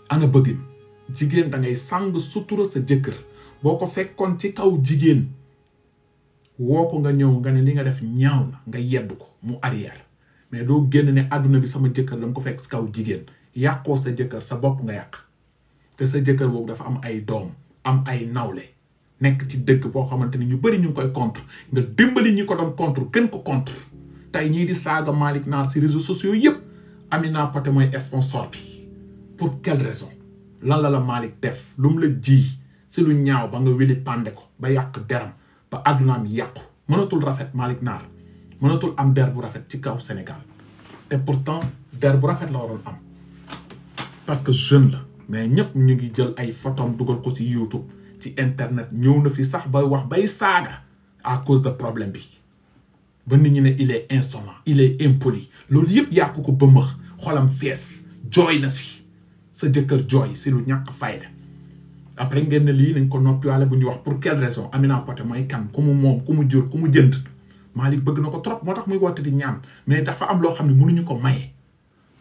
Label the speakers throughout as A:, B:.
A: ana bëggim jigéen da ngay sàng sutura sa jëkkër boo ko fekkoon ci kaw jigéen woo ko nga ñëw nga ne li nga def ñaaw na nga yedd ko mu arrière mais doo génn ne àdduna bi sama jëkkër dama ko fekk ci kaw jigéen yàqoo sa jëkkër sa bopp nga yàq te sa jëkkër boobu dafa am ay doom am ay nawle nekk ci dëkk boo xamante ni ñu bëri ñu ngi koy contre nga dimbali ñi ko doon contre gën ko contre tey ñii di saaga Malick Nar ci réseaux sociaux yëpp Amina Poté mooy sponsor bi pour quelle raison lan la Malick def lu mu la ji si lu ñaaw ba nga wili pande ko ba yàq deram ba àddunaam yàqu mënatul rafet Malick Nar mënatul am der bu rafet ci kaw Sénégal et pourtant der bu rafet la waroon am parce que jeune la mais ñëpp ñu ngi jël ay photom dugal ko ci YouTube ci internet ñëw na fi sax bay wax bay saaga à cause de problème bi ba nit ñi ne il est insolent il est impoli loolu yëpp yàqu ko bëmëx xolam fees jooy na si sa jëkkër jooy si lu ñàkk fayda après ngeen ne lii nañ ko noppiwaale bu ñuy wax pour quelle raison Amina Poté mooy kan ku mu moom ku mu jur ku mu jënd Malick bëgg na ko trop moo tax muy woote di ñaan mais dafa am loo xam ne mënuñu ko maye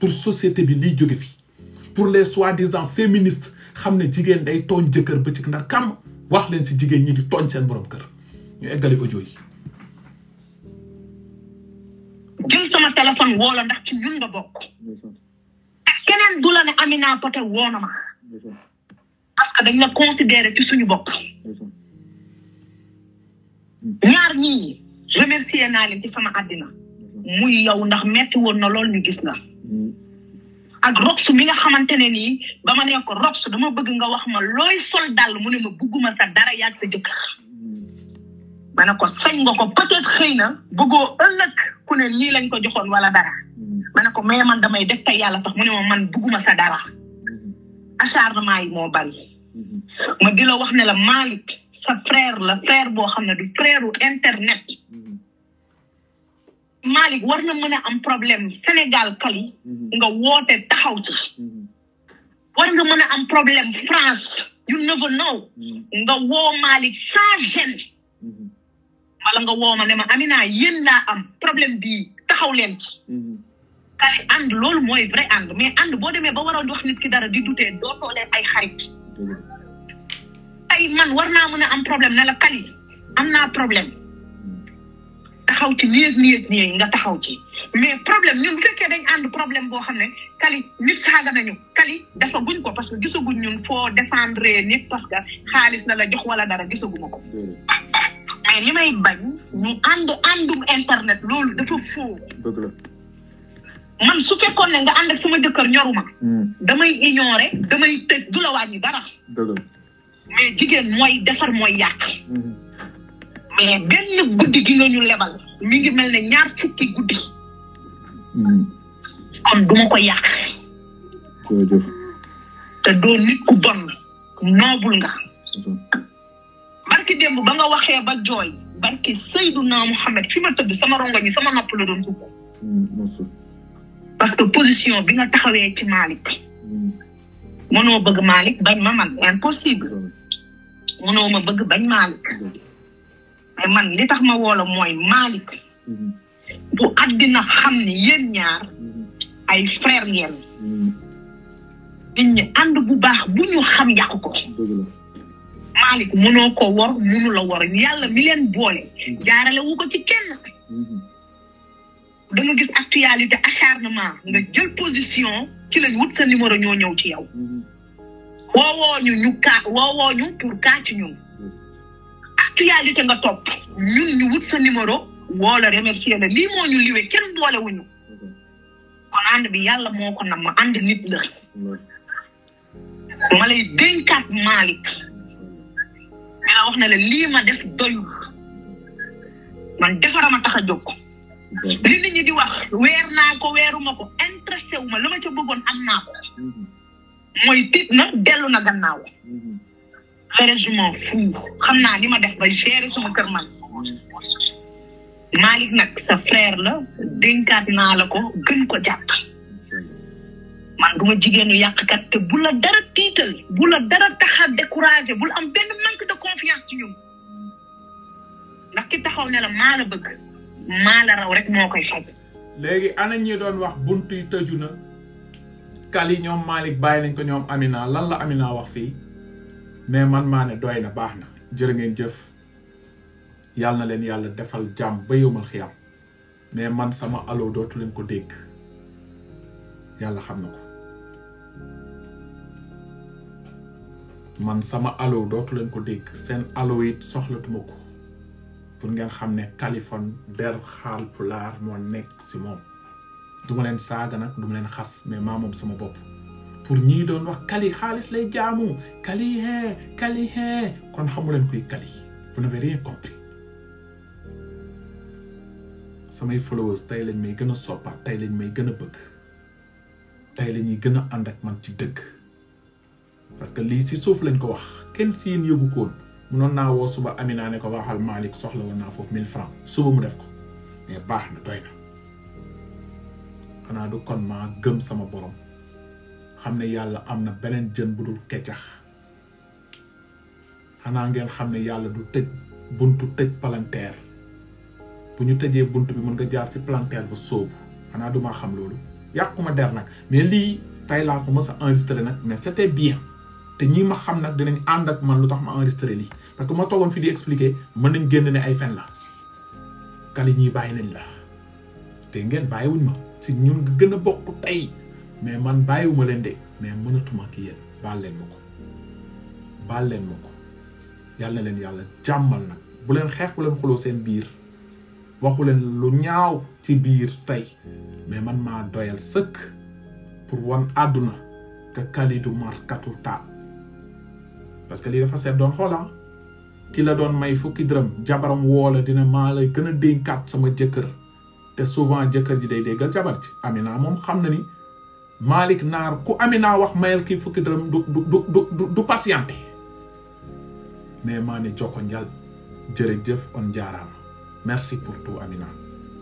A: pour société bi liy jóge fi pour les soi-disant féministes xam ne jigéen day tooñ jëkkër ba ci ndar kam wax leen si jigéen ñi di tooñ seen borom kër ñu eggali audio yi.
B: jël sama téléphone woo la ndax ci ñun nga bokk. keneen du la ne Amina Poté woo na ma. parce que dañ la considérer ci suñu bopp. ñaar ñii remercier naa leen ci sama àddina. muy yow ndax metti woon na lool ñu gis la. ak Rox mi nga xamante ne nii ba ma ne ko Rox dama bëgg nga wax ma looy sol dàll mu ne ma bugguma sa dara yaag sa jëkkër. ma ne ko sañ nga ko peut-être xëy na bëggoo ëllëg ku ne lii lañ ko joxoon wala dara. ma ne ko mais man damay def tey yàlla tax mu ne ma man bugguma sa dara. acharnement yi moo bari. ma di la wax ne la Malick sa frère la frère boo xam ne du frère internet. Malick war na mën a am problème Sénégal kali nga woote taxaw ci. war nga mën a am problème France you never know nga woo Malick sans gêne. wala nga woo ma ne ma Amina yéen laa am problème bii taxaw leen ci. kali ànd loolu mooy vrai ànd mais ànd boo demee ba waroon wax nit ki dara di dutee dootoo leen ay xarit. tey man war naa mën a am problème ne la kali am naa problème. taxaw ci nii nga taxaw ci mais problème ñun bu fekkee dañ ànd problème boo xam ne kali nit saaga nañu kali dafa guñ ko parce que gisaguñ ñun foo défendre nit parce que xaalis la la jox wala dara gisaguma ko. mais li may bañ ñu àndum internet loolu dafa faux. dëgg la man su fekkoon ne nga ànd ak sama jëkkër ñoruma. damay ignorer damay tëj du la wàññi dara. dëgg la mais jigéen mooy defar mooy yàq. mais benn guddi gi nga ñu lebal mi ngi mel ne ñaar fukki guddi. kon duma ko yàq. jërëjëf. te doo nit ku bon noobul nga. barki démb ba nga waxee ba jooy barki Seydina Mouhamed fi ma tëdd sama rongo ñi sama nopp la doon dugg. parce que position bi nga taxawee ci Malick. mënoo bëgg Malick bañ ma man impossible. mënoo ma bëgg bañ Malick. mais man li tax ma woola mooy Malick bu àddina xam ne yéen ñaar ay frère ngeen nit ñi ànd bu baax bu ñu xam yàq ko Malick mënoo ko wor mënu la wor yàlla mi leen boole jaarale wu ko ci kenn da nga gis actualité acharnement nga jël position ci lañ wut sa numéro ñoo ñëw ci yow woowoo ñu pour kaa ci ñun actualité nga topp ñun ñu wut sa numéro woo la remercier la lii moo ñu liwee kenn boole wuñu kon ànd bi yàlla moo ko nam ma ànd nit la ma lay dénkaat Malick mi la wax ne la lii ma def doyul man defarama tax a jóg li nit ñi di wax weer naa ko weeruma ko intéressé wu ma la ma ca bëggoon am naa ko mooy tiit na dellu na gannaaw heureusement fu xam naa li ma def ba gérer sama kër man Malick nag sa frère la dénkaat naa la ko gën ko jàpp man du ma jigéenu yàqkat te bu la dara tiital bu la dara tax a découragé bul am benn manque de confiance ci ñun ndax ki taxaw ne la maa la bëgg maa la raw rek moo koy faj.
A: léegi ana ñi doon wax buntu yi tëju na Kali ñoom Malick bàyyi nañ ko ñoom Amina lan la Amina wax fii mais man maa ne doy na baax na jërë ngeen jëf yàlla na leen yàlla defal jàmm ba yowmal xiyam mais man sama allo dootu leen ko dégg yàlla xam na ko man sama allo dootu leen ko dégg seen allo it soxlatuma ko pour ngeen xam ne Kaliphone der Haalpulaar moo nekk si moom duma leen saaga nag duma leen xas mais maa moom sama bopp pour ñii doon wax Kali xaalis lay jaamu Kali hein kon xamu leen kuy Kali vous n'avez rien compris samay followers tey lañ may gën a soppaat tey lañ may gën a bëgg tey la ñuy gën a ànd ak man ci dëgg parce que lii si suuf lañ ko wax kenn si yéen yëgu koon munoon naa woo suba Amina ne ko waxal Malick soxla woon naa foofu 1000 francs suba mu def ko mais baax na doy na xanaa du kon maa gëm sama borom xam ne yàlla am na beneen jën bu dul keccax xanaa ngeen xam ne yàlla du tëj buntu tëj palanteer bu ñu tëjee bunt bi mën nga jaar ci palanteer ba sóobu xanaa du maa xam loolu yàquma der nag mais lii tay laa ko mës a enregistré nag mais c'était bien te ñii ma xam nag dinañ ànd ak man lu tax ma enregistré lii parce que ma toogoon fi di expliquer mën nañ génn ne ay fen la Kali ñii bàyyi nañ la te ngeen bàyyiwuñ ma si ñun nga gën a bokk tey mais man bàyyiwuma leen de mais mënatuma ki yéen baal leen ma ko yàlla na leen yàlla jàmmal nag bu leen xeex bu leen xuloo seen biir waxu leen lu ñaaw ci biir tey mais man maa doyal sëkk pour wan àdduna que Kali du markatu taat parce que lii dafa seet doon xoola ki la doon may fukki dërëm jabaram woola dina maa lay gën a dénkaat sama jëkkër te souvent jëkkër ji day déggal jabar ci Amina moom xam na ni Malick Naar ku Amina wax mayal kii fukki dërëm du patienté mais maa ne joko njal jërëjëf on jaaraama merci pour tout Amina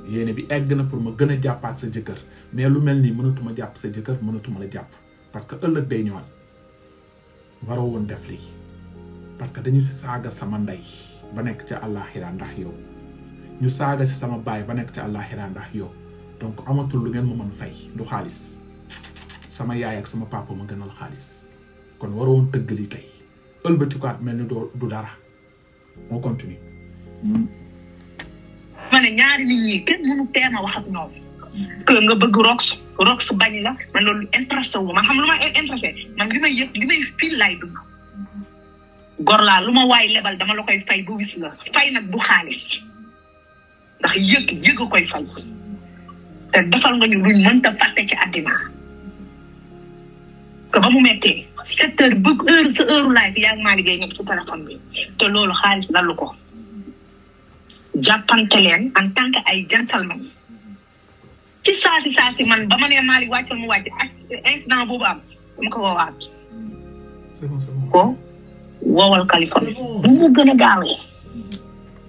A: yéene bi egg na pour ma gën a jàppaat sa jëkkër mais lu mel nii mënatuma jàpp sa jëkkër mënatuma la jàpp parce que ëllëg day ñëwaat waroo woon def lii parce que dañu si saaga sama ndey ba nekk ca àllaaxira ndax yow ñu saaga si sama baay ba nekk ca àllaaxira ndax yow donc amatul lu ngeen ma mën fay du xaalis sama yaay ak sama papa ma gënal xaalis kon waroo woon tëgg lii tey ëlbatikuwaat mel ni du dara on continue.
B: ma ne ñaari nit ñi kenn mënu teema wax ak ñoom que nga bëgg rox bañ la man loolu intéressé wu man xam lu ma intéressé man li may yëg li may fil laay dugg gor laa lu ma waay lebal dama la koy fay bu wis la fay nag du xaalis ndax yëg a koy fay te defal nga ñu luñ mënta fàtte ci àddina que ba mu mettee 7 heures bëgg heure sa heure live yaa ngi maa liggéey ñëpp ci téléphone bi te loolu xaalis dalu ko jàppante leen en tant que ay gentleman ci saasi man ba ma nee Malick wàccal mu wàcc ak incident boobu am dama ko woowaat ko woowal Kaliphone bu mu gën a gaawee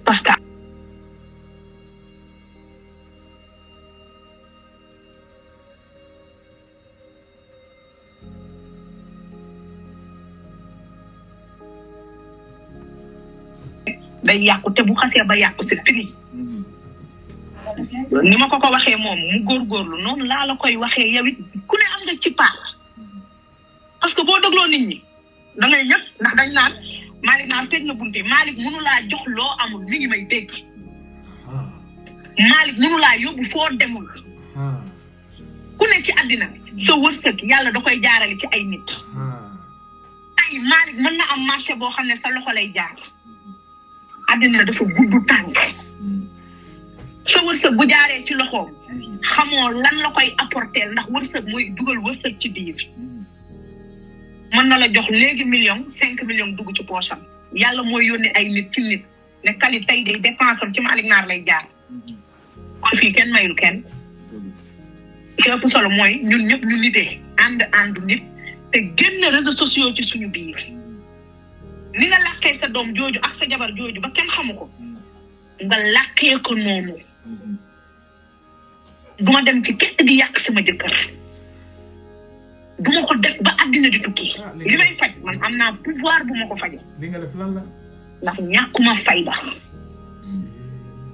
B: parce que day yàqu te bu xasee ba yàqu c'est fini ni ma ko waxee moom mu góorgóorlu noonu laa la koy waxee yow it ku ne am nga ci part parce que boo dégloo nit ñi da ngay ñëpp ndax dañ naan Malick Naar tëj na bunte Malick mënu laa jox loo amul mi ngi may dégg Malick mënu laa yóbbu foo demul ku ne ci àddina sa wërsëg yàlla da koy jaarale ci ay nit ay Malick mën na am marché boo xam ne sa loxo lay jaar àddina dafa gudd tànk sa wërsëg bu jaaree ci loxoom xamoo lan la koy apporter ndax wërsëg mooy dugal wërsëg ci biir mën na la jox léegi 5 millions dugg ci poosam yàlla mooy yónni ay nit ci nit ne Kali tey day dépense am ci Malick Naar lay jaar kon fii kenn mayul kenn li ëpp solo mooy ñun ñëpp ñu nitee ànd nit te génn réseaux sociaux ci suñu biir ni nga làkkee sa doom jooju ak sa jabar jooju ba kenn xamu ko nga làkkee ko noonu duma dem ci kenn di yàq sama jëkkër duma ko def ba àddina di tukki li may faj man am naa pouvoir bu ma ko faje
A: li nga def lan la
B: ndax ñàkkuma fayda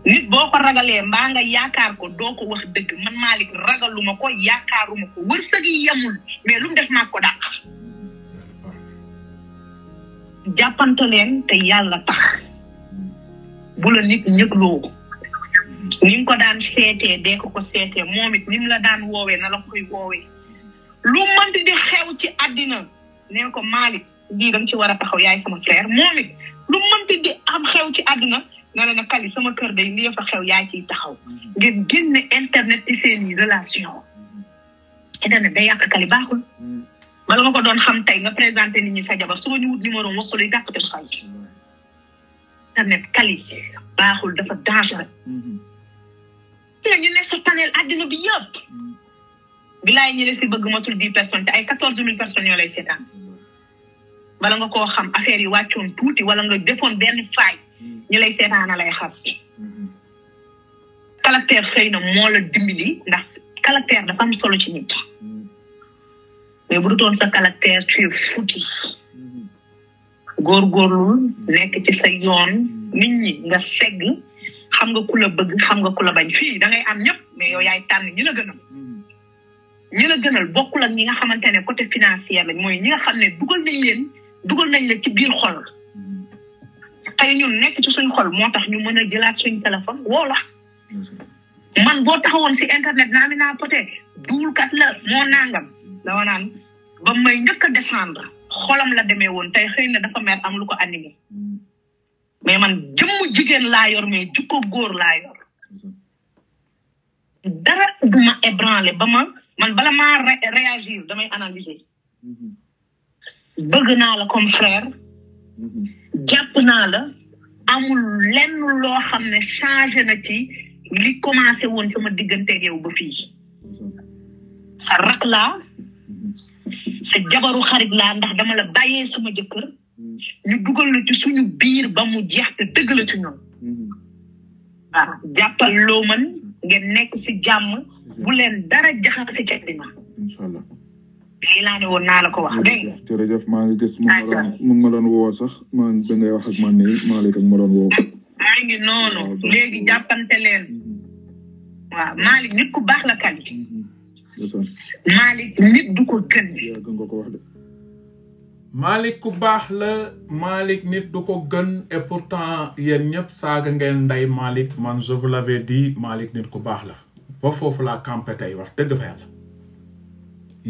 B: nit boo ko ragalee mbaa nga yaakaar ko doo ko wax dëgg man Malick ragaluma ko yaakaaruma ko wërsëg yi yemul mais lu mu def naa ko dàq jàppante leen te yàlla tax bu la nit ñëgloo ni nga ko daan seetee dee ko seetee moom it ni mu la daan woowee na la koy woowee lu mënti di xew ci àddina nee ko Malick lii danga ci war a taxaw yaay sama frère moom it lu mënti di am xew ci àddina na la na Kali sama kër day lii fa xew yaay ciy taxaw ngeen génne internet ci seen relation internet day yàq Kali baaxul bala nga ko doon xam tey nga présenté nit ñi sa jabar suba ñu wut numéro wax ko luy dàq te bu xay internet Kali baaxul dafa dangereux ñu ne sa panel àddina bi yëpp bilaay ñi ne si bëgg matul 10 personnes te ay 14000 personnes ñoo lay seetaan bala nga koo xam affaire yi wàccoon tuuti wala nga defoon benn faay ñu lay seetaana lay xas caractère xëy na moo la dimbali ndax caractère dafa am solo ci nit mais bu dutoon sa caractère tu es foutu góorgóorlu nekk ci sa yoon nit ñi nga segg xam nga ku la bëgg xam nga ku la bañ fii da ngay am ñëpp mais yow yaay tànn ñi la gënal bokkul ak ñi nga xamante ne côté financier lañ mooy ñi nga xam ne dugal nañ la ci biir xol tey ñun nekk ci suñ xol moo tax ñu mën a jëlaat suñ téléphone woo la man boo taxawoon si internet naa mi naa poté duulkat la moo nangam dama naan ba may njëkk a défendre xolam la demee woon tey xëy na dafa mer am lu ko animé mais man jëmmu jigéen laa yor mais jukko góor laa yor dara duma ébranlé ba man bala maa réagir damay analyser bëgg naa la comme frère jàpp naa la amul lenn loo xam ne changé na ci li commencé woon sama digganteeg yow ba fii sa rak laa sa jabaru xarit laa ndax dama la bàyyee sama jëkkër ñu dugal la ci suñu biir ba mu jeex te dëgg la ci ñoom waaw jàppal loo mën ngeen nekk si jàmm bu leen dara jaxase ci àddina
C: inshallah
B: lii laa ne woon naa la ko wax dégg nga
C: jërëjëf maa ngi gis mu ma doon woo sax maa ngi ngay wax ak man ni Malick ak ma doon woo
B: maa ngi noonu léegi jàppante leen waaw Malick nit ku baax la Kali Malick nit du ko gën
C: yàgg nga ko wax de
A: Malick ku baax la Malick nit du ko gën et pourtant yéen ñëpp saaga ngeen nday Malick man je vous l'avais dit Malick nit ku baax la ba foofu laa campé tey wax dëgg fa yàlla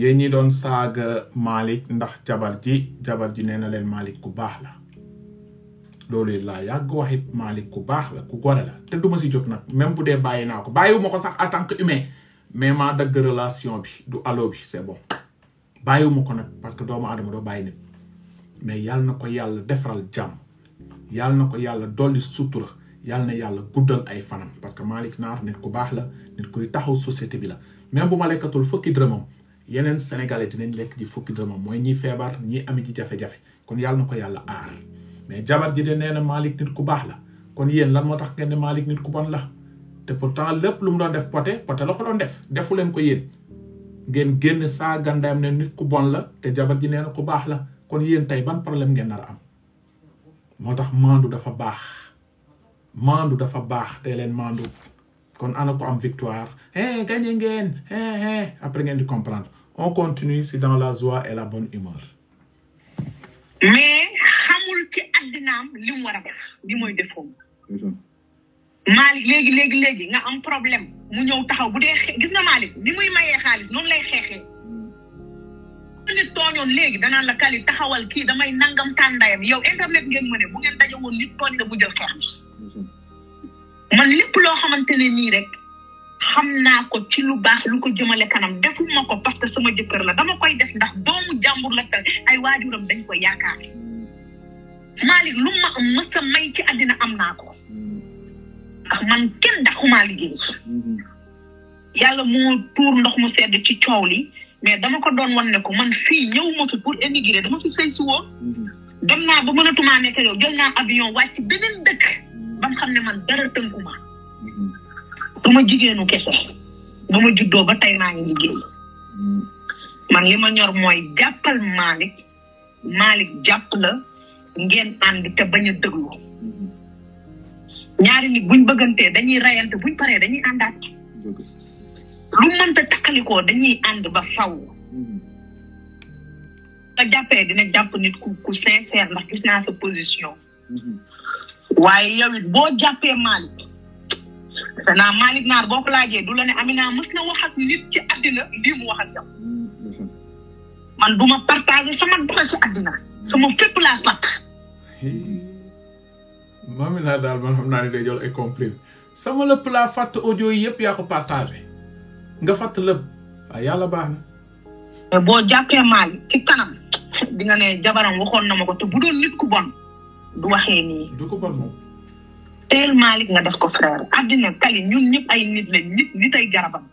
A: yéen ñi doon saaga Malick ndax jabar ji nee na leen Malick ku baax la loolu laa yàgg waxit Malick ku baax la ku gore la te duma si jóg nag même bu dee bàyyi naa ko bàyyiwuma ko sax en tant que humain mais maa dagg relation bi du allo bi c'est bon bàyyiwuma ko nag parce que doomu aadama doo bàyyi nit mais yàlla na ko yàlla defaral jàmm yàlla na ko yàlla dolli sutura yàlla na yàlla guddal ay fanam parce que Malick Naar nit ku baax la nit kuy taxaw société bi la même bu ma lekkatul fukki dërëmam yeneen sénégalais dinañ lekk ji fukki dërëmam mooy ñi feebar ñi ami ji jafe-jafe kon yàlla na ko yàlla aar mais jabar ji de nee na Malick nit ku baax la kon yéen lan moo tax ngeen ne Malick nit ku bon la te pourtant lépp lu mu doon def poté la ko doon def defu leen ko yéen ngeen génn saa gàndaayam ne nit ku bon la te jabar ji nee na ku baax la kon yéen tey ban problème ngeen nar a am moo tax maandu dafa baax te leen maandu kon ana ko am victoire gagné ngeen après ngeen di comprendre on continue c'est dans la joie et la bonne humeur
B: mais xamul ci àddinaam li mu war a def li mooy defoom Malick léegi nga am problème mu ñëw taxaw bu dee gis nga Malick ni muy mayee xaalis noonu lay xeexee nit tooñoon léegi danaan la Kali taxawal kii damay nangam tàndayam yow internet ngeen mëne bu ngeen daje woon nit tooñ la bu jël xeex man lépp loo xamante ne nii rek xam naa ko ci lu baax lu ko jëmale kanam defuma ko parce que sama jëkkër la dama koy def ndax doomu jàmbur la tal ay waajuram dañ ko yaakaar Malick lu ma mës a may ci àddina am naa ko ndax man kenn daxumaa liggéey yàlla moo tuur ndox mu sedd ci coow li mais dama ko doon wan ne ko man fii ñëw ma fi pour émigrer dama fi sëy si woo dem naa ba mënatumaa nekk yow jël naa avion wàcc beneen dëkk ba mu xam ne man dara tënkuma du ma jigéenu kese ba ma juddoo ba tey maa ngi liggéey man li ma ñor mooy jàppal Malick jàpp la ngeen ànd te bañ a dëglu ñaari nit buñ bëggantee dañuy rayante buñ paree dañuy àndaat lu mënta takkalikoo dañuy ànd ba faw nga jàppee dina jàpp nit ku sincère ndax gis naa sa position waaye yow it boo jàppee Malick danaa Malick Naar boo ko laajee du la ne Amina mës na wax ak nit ci àddina lii mu wax ak yow man du ma partager sama dara ci àddina sama fépp laa fàtt
A: Amina daal man xam naa ne day jël ay comprimé sama lépp laa fàtt audio yi yëpp yaa ko partagé nga fàtt lépp waaw yàlla baax na
B: mais boo jàppee Malick ci kanam di nga ne jabaram waxoon na ma ko te bu doon nit ku bon du waxee nii
A: du ko bon moom
B: teel Malick nga def ko frère àddina Kali ñun ñëpp ay nit lañ nit ay garabam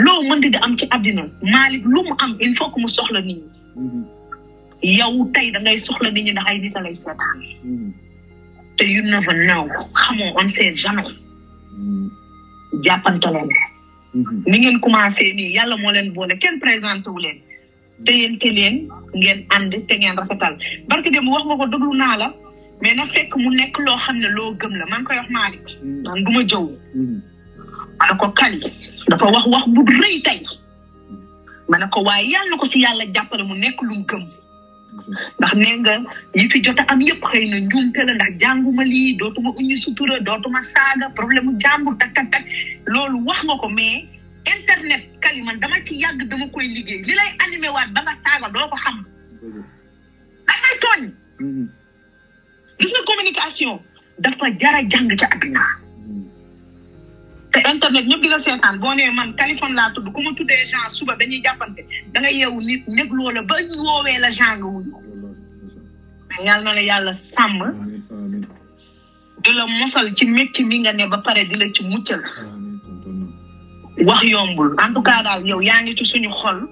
B: loo mën di am ci àddina Malick lu mu am il faut que mu soxla nit ñi yow tey da ngay soxla nit ñi ndax ay nit a lay seetaan te you never know xamoo on sait jamais jàppante leen ni ngeen commencé nii yàlla moo leen boole kenn présenté wu leen téyante leen ngeen ànd te ngeen rafetal barke dem wax nga ko déglu naa la mais na fekk mu nekk loo xam ne loo gëm la man koy wax Malick man du ma jëw ma ne ko Kali dafa wax bu rëy tey ma ne ko waaye yàlla na ko si yàlla jàppale mu nekk lu mu gëm ndax nee nga yi fi jot a am yëpp xëy na njuumte la ndax jànguma lii dootuma uñu sutura dootuma saaga problème mu jàmbur tak loolu wax nga ko mais internet Kali man dama ci yàgg dama koy liggéey li lay animé waat ba nga saaga doo ko xam dangay tooñ gis nga communication dafa jara jàng ci àddina te internet ñëpp di la seetaan boo nee man Kaliphone laa tudd ku ma tuddee Jean suba dañuy jàppante da nga yeewu nit négloo la ba ñu woowee la Jean nga wuyu mais yàlla na la yàlla sàmm di la mosal ci métti mi nga ne ba pare di la ci muccal wax yombul en tout cas daal yow yaa ngi ci suñu xol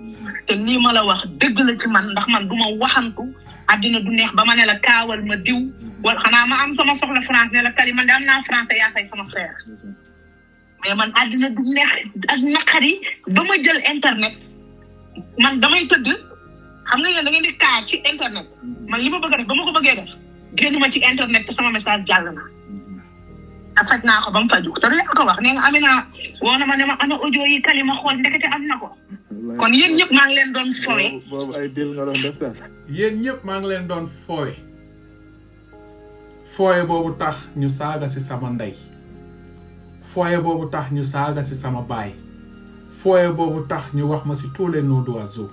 B: te lii ma la wax dëgg la ci man ndax man du ma waxantu àddina du neex ba ma ne la kaawal ma diw wala xanaa ma am sama soxla France ne la Kali man de am naa France yaa fay sama frère mais man àddina du neex ak naqari ba ma jël internet man damay tëdd xam nga yéen da ngeen di kaa ci internet man li ma bëgg a def ba ma ko bëggee def génn ma ci internet te sama message jàll na a faj naa ko ba mu faju te lu ko wax nee nga Amina woo na ma ne ma ana audio yi Kali ma xool ndekete am na ko kon yéen ñëpp maa ngi leen doon fowe
C: boobu ay dil nga doon def daal
A: yéen ñëpp maa ngi leen doon fooye boobu tax ñu saaga si sama ndey fooye boobu tax ñu saaga si sama baay fooye boobu tax ñu wax ma si tous les noms d'oiseaux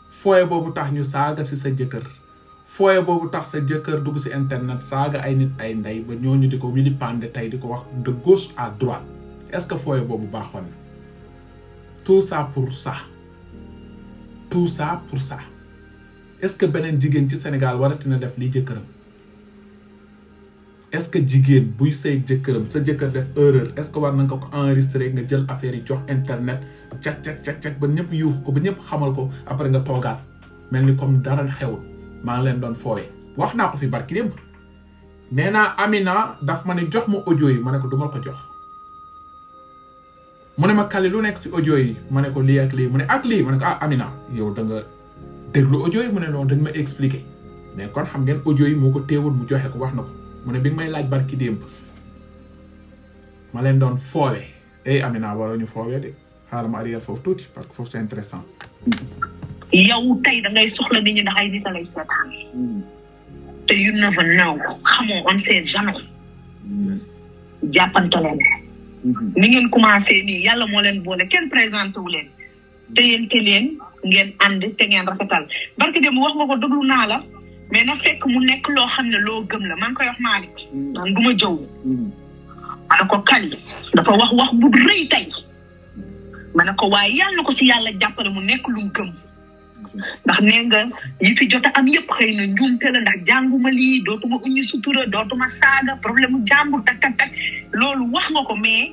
A: fooye boobu tax ñu saaga si sa jëkkër fooye boobu tax sa jëkkër dugg si internet saaga ay nit ay ndey ba ñooñu di ko wili pande tey di ko wax de gauche à droite est-ce que fooye boobu baaxoon na tout ça pour ça est-ce que beneen jigéen ci Sénégal waratina def lii jëkkëram est-ce que jigéen buy sëy jëkkëram sa jëkkër def erreur est-ce que war na nga ko enregistrer nga jël affaire yi jox internet cak ba ñëpp yuux ko ba ñëpp xamal ko après nga toogaat mel ni comme dara xewul maa ngi leen doon foowee wax naa ko fi barki démb nee naa Amina daf ma ne jox ma audio yi ma ne ko duma ko jox mu ne ma Kali lu nekk si audio yi ma ne ko lii ak lii mu ne ak lii ma ne ko ah Amina yow da nga déglu audio yi mu ne noonu dañ ma expliquer mais kon xam ngeen audio yi moo ko téewul mu joxe ko wax na ko mu ne bi nga may laaj barki démb ma leen doon foowee Amina waroo ñu foowee de xaaral ma arrière foofu tuuti parce que foofu c'est intéressant
B: yow tey da ngay soxla nit ñi ndax ay nit a lay seetaan te you never know xamoo on sait jamais jàppante leen ni ngeen commencé nii yàlla moo leen boole kenn présenté wu leen téyante leen ngeen ànd te ngeen rafetal barke dem wax nga ko déglu naa la mais na fekk mu nekk loo xam ne loo gëm la man koy wax Malick man du ma jëw ma ne ko Kali dafa wax bu rëy tey ma ne ko waaye yàlla na ko si yàlla jàppale mu nekk lu mu gëm ndax nee nga yi fi jot a am yëpp xëy na njuumte la ndax jànguma lii dootuma uñu sutura dootuma saaga problème mu jàmbur tak loolu wax nga ko mais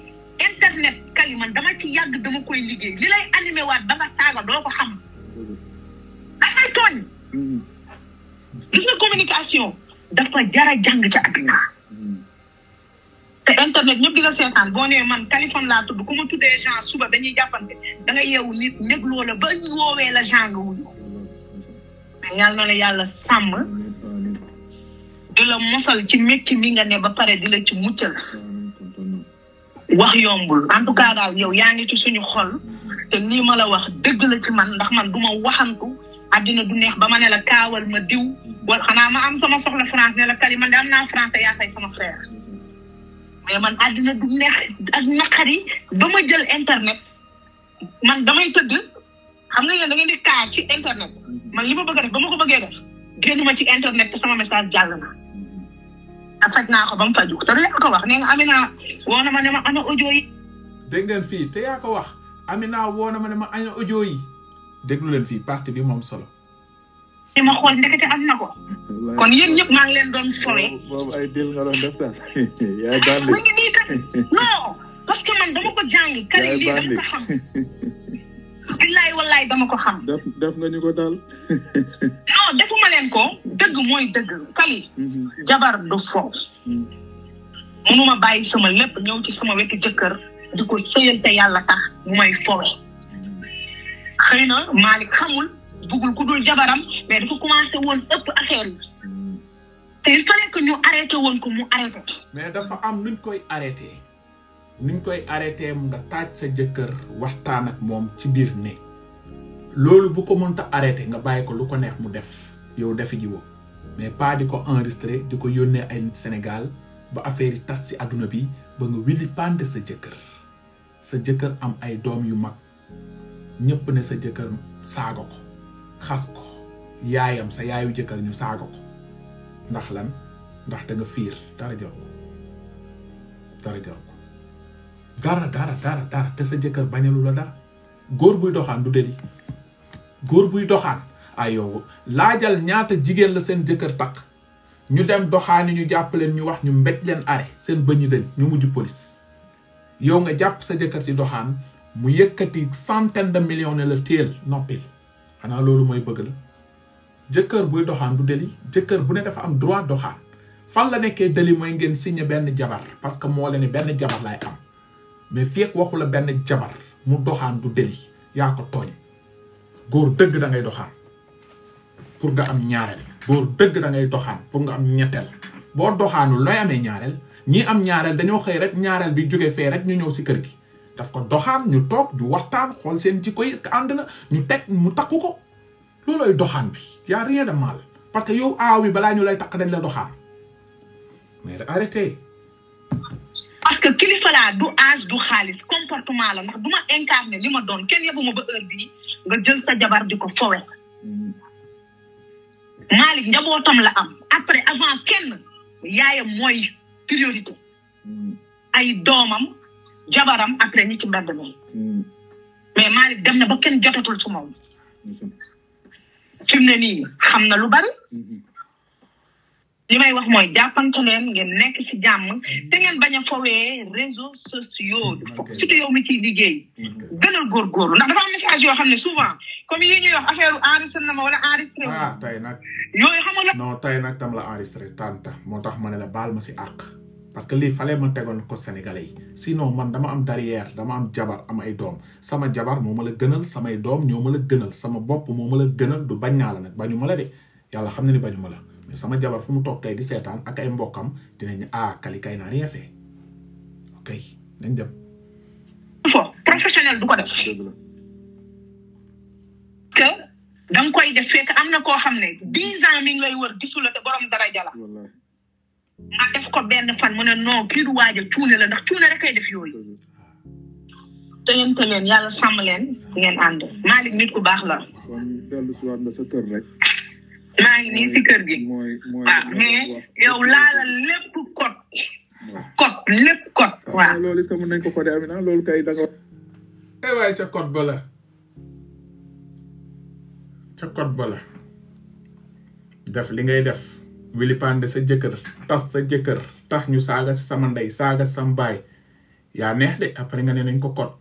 B: internet Kali man dama ci yàgg dama koy liggéey li lay animé waat ba nga saaga doo ko xam dangay tooñ gis nga communication dafa jara jàng ci àddina te internet ñëpp di la seetaan boo nee man Kaliphone laa tudd ku ma tuddee Jean suba dañuy jàppante da nga yeewu nit négloo la ba ñu woowee la Jean nga wuyu mais yàlla na la yàlla sàmm di la mosal ci métti mi nga ne ba pare di la ci muccal wax yombul en tout cas daal yow yaa ngi ci suñu xol te lii ma la wax dëgg la ci man ndax man du ma waxantu àddina du neex ba ma ne la kaawal ma diw wala xanaa ma am sama soxla France ne la Kali man de am naa France yaa fay sama frère mais man àddina du neex ak naqari ba ma jël internet man damay tëdd xam nga yéen da ngeen di kaa ci internet man li ma bëgg a def ba ma ko bëggee def génn ma ci internet te sama message jàll na a faj naa ko ba mu faju te yaa ko wax nee nga Amina woo na ma ne ma ana audio yi
A: dégg ngeen fii te yaa ko wax Amina woo na ma ne ma ana audio yi déglu leen fii partie bi moom solo
B: ni ma xool ndekete am na ko kon yéen ñëpp maa ngi leen doon fowe
C: boobu ay dil nga doon def daal yaa bandi
B: mu ngi nii kat non parce que man dama ko jàng Kali lii dama ko xam billaay wallaay dama ko xam
C: def nga ñu ko daal
B: non defuma leen ko dëgg mooy dëgg Kali jabar du foofu mënuma bàyyi sama lépp ñëw ci sama wetu jëkkër di ko sëyal te yàlla tax mu may fowe xëy na Malick xamul bugul ku dul jabaram mais dafa commencé woon ëpp affaire yi te il fallait que ñu arrêté woon ko mu arrêté
A: mais dafa am nuñ koy arrêté nga taaj sa jëkkër waxtaan ak moom ci biir ne loolu bu ko mënta arrêté nga bàyyi ko lu ko neex mu def yow defi ji wo mais pas di ko enregistré di ko yónnee ay nit Sénégal ba affaire yi tas ci àdduna bi ba nga wili pande sa jëkkër am ay doom yu mag ñëpp ne sa jëkkër saaga ko xas ko yaayam sa yaayu jëkkër ñu saaga ko ndax lan ndax da nga fiir dara jaru ko dara te sa jëkkër bañalu la dara góor buy doxaan du deli góor buy doxaan ay yow laajal ñaata jigéen la seen jëkkër takk ñu dem doxaani ñu jàpp leen ñu wax ñu mbéj leen arrêt seen bëñ dañ ñu mujj police yow nga jàpp sa jëkkër si doxaan mu yëkkati centaine de millions ne la téel noppil xanaa loolu mooy bëgg la jëkkër buy doxaan du deli jëkkër bu ne dafa am droit doxaan fan la nekkee deli mooy ngeen signé benn jabar parce que moo la ne benn jabar laay am mais fekk waxu la benn jabar mu doxaan du deli yaa ko tooñ góor dëgg da ngay doxaan pour nga am ñaareel góor dëgg da ngay doxaan pour nga am ñetteel boo doxaanul looy amee ñaareel ñii am ñaareel dañoo xëy rek ñaareel bi jóge fee rek ñu ñëw si kër gi daf ko doxaan ñu toog ñu waxtaan xool seen jikko yi est-ce que ànd na ñu teg mu takku ko loolooy doxaan bi y a rien de mal parce que yow aaw bi balaa ñu lay takk dañ la doxaan mais arrêtez.
B: parce que kilifa laa du âge du xaalis comportement la ndax du ma incarné li ma doon kenn yebuma ba heure bii nga jël sa jabar di ko fowe Malick njabootam la am après avant kenn yaayam mooy priorité ay doomam jabaram après ñi ci mbedd mi mais Malick dem na ba kenn jotatul ci moom fi mu ne nii xam na lu bari li may wax mooy jàppante leen ngeen nekk ci jàmm te ngeen bañ a fowee réseaux sociaux surtout yow mi ciy liggéey gënal góorgóorlu ndax dafa am message yoo xam ne souvent comme yi ñuy wax affaire enregistré na ma wala enregistré
A: tey nag
B: yooyu xam nga
A: non tey nag tam la enregistré tanta moo tax ma ne la baal ma si àq parce que lii fallait ma tegoon ko Sénégalais yi sinon man dama am derrière dama am jabar am ay doom sama jabar moo ma la gënal samay doom ñoo ma la gënal sama bopp moo ma la gënal du bañ naa la nag bañu ma la de yàlla xam na ni bañu ma la mais sama jabar fu mu toog tey di seetaan ak ay mbokkam dinañ Kali kay naa rien fait ok nañ dem.
B: professionnel du ko def. que da nga koy def fekk am na koo xam ne 10 ans mi ngi lay wër gisul la te borom dara jala. nga def ko benn fan mu ne non kii du waaj a cuune la ndax cuune rek kay def yooyu. te leen yàlla sàmm leen ngeen ànd Malick nit ku baax la.
C: kon dellu si waat nga sa kër rek.
B: maa ngi nii si kër gi waaw mais yow laala lépp code lépp code waaw
C: loolu est-ce que mën nañ ko codé Amina loolu kay da nga
A: waaye ca code ba la def li ngay def wili pande sa jëkkër tas sa jëkkër tax ñu saaga si sama ndey saaga si sama baay yaa neex de après nga ne nañ ko code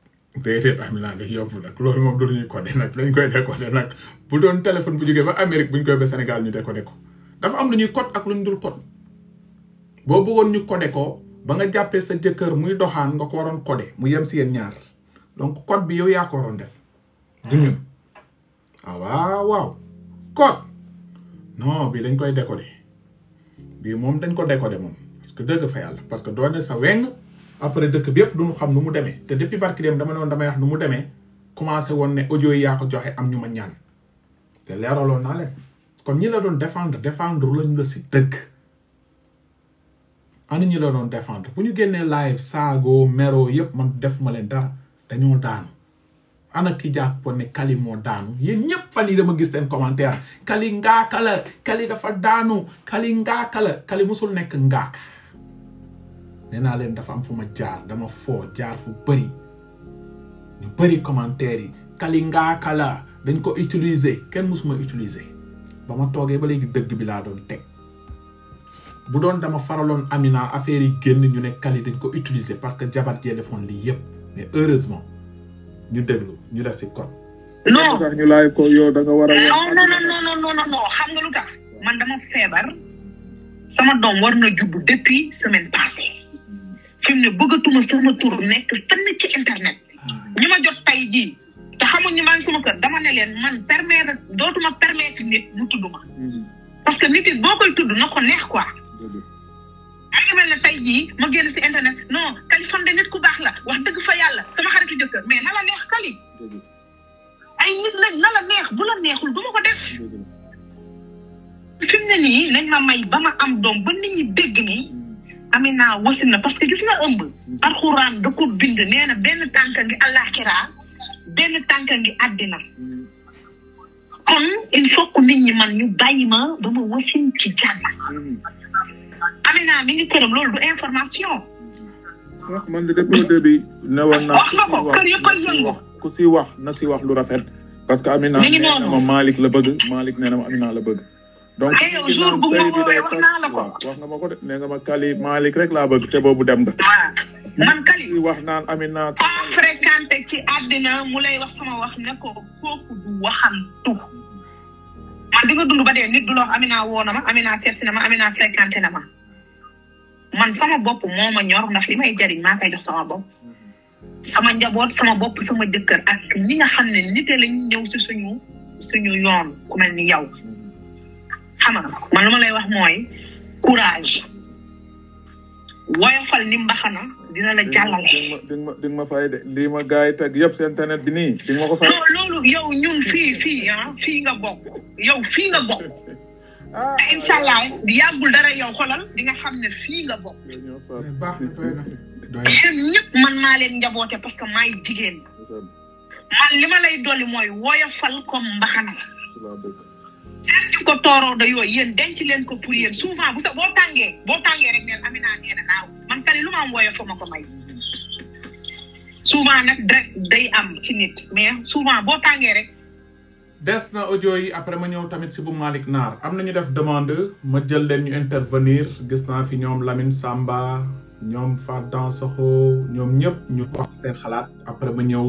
A: déedéet Amina de yomb nag loolu moom du ñuy codé nag lañ koy décodé nag bu doon téléphone bu jógee ba Amérique bu ñu koy ba Sénégal ñu décodé ko dafa am lu ñuy code ak lu ñu dul code boo bëggoon ñu codé ko ba nga jàppee sa jëkkër muy doxaan nga ko waroon codé mu yem si yéen ñaar donc code bi yow yaa ko waroon def du ñun waaw code non bi dañ koy décodé bii moom dañ ko décoder moom parce que dëgg fa yàlla parce que doone sa weng après dëkk bi yëpp duñu xam nu mu demee te depuis barki dem dama ne woon damay wax nu mu demee commencé woon ne audio yi yaa ko joxe am ñu ma ñaan te leeraloon naa leen kon ñi la doon défendre lañ la si dëgg ana ñi la doon défendre bu ñu génnee live saago mero yëpp man def ma leen dara dañoo daanu ana ki jàpp ne Kali moo daanu yéen ñëpp fan yi dama gis seen commentaire Kali ngaaka la Kali dafa daanu Kali ngaaka la Kali musul nekk ngaaka nee naa leen dafa am fu ma jaar dama foo jaar fu bëri ñu bëri commentaire yi Kali ngaaka la dañ ko utiliser kenn musuma utiliser ba ma toogee ba léegi dëgg bi laa doon teg bu doon dama faraloon Amina affaire yi génn ñu ne Kali dañ ko utiliser parce que jabar jee defoon lii yëpp mais heureusement ñu déglu ñu def si code.
B: non
C: sax ñu live ko yow da nga war a.
B: non xam nga lu tax man dama feebar sama doom war na jubbu depuis semaine passée fi mu ne bëggatuma sama tur nekk fenn ci internet ñi ma jot tey jii te xamuñ ñu maa ngi sama kër dama ne leen man dootuma permettre nit mu tudd ma parce que nit it boo koy tudd na ko neex quoi. maa ngi mel ne tey jii ma génn si internet non Kaliphone de nit ku baax la wax dëgg fa yàlla sama xaritu jëkkër mais na la neex Kali ay nit lañ na la neex bu la neexul du ma ko def fi mu ne nii nañ ma may ba ma am doom ba nit ñi dégg ni Amina wasin na parce que gis nga ëmb alxuraan da ko bind nee na benn tànka ngi àllaaxira benn tànka ngi àddina kon il faut que nit ñi man ñu bàyyi ma ba ma wasin ci jàmm Amina mi ngi këram loolu du information.
C: man de depuis le début ne woon naa
B: wax nga ko kër yëpp a yëngu
C: ku si wax na si wax lu rafet parce que Amina nee na ma Malick la bëgg Malick nee na ma Amina la bëgg donc
B: yow jour bu ma woowee wax naa la ko
C: wax nga ma ko de nee nga ma Kali Malick rek laa bëgg te boobu dem nga
B: man Kali
C: wax naan Amina
B: koo fréquenté ci àddina mu lay wax sama wax ne ko kooku du waxantu man di nga dund ba dee nit du la wax Amina woo na ma Amina seet si na ma Amina fréquenté na ma man sama bopp moo ma ñor ndax li may jariñ maa koy jox sama bopp sama njaboot sama bopp sama jëkkër ak ñi nga xam ne nit lañ ñëw si suñu yoon ku mel ni yow xam nga man lu ma lay wax mooy courage woyofal ni mbaxana dina la jàllale.
C: di ma fay de lii ma gars yi teg yëpp si internet bi nii di ma ko fay.
B: non loolu yow ñun fii nga bokk yow fii nga bokk. te incha allah yàggul dara yow xolal di nga xam ne fii nga bokk.
A: baax na
B: yéen ñëpp man maa leen njaboote parce que maay jigéen man li ma lay dolli mooy woyofal comme mbaxana seen di ko tooroo da yooyu yéen denc leen ko pour yéen souvent bu sa boo tàngee rek neen Amina nee na naaw man Kali lu ma am woyof ma ko may souvent nag day am ci nit mais souvent boo tàngee rek
A: des na audio yi après ma ñëw tamit si bu Malick Naar am na ñu def demande ma jël leen ñu intervenir gis naa fi ñoom Lamine Samba ñoom Fat Dansokho ñoom ñëpp ñu wax seen xalaat après ma ñëw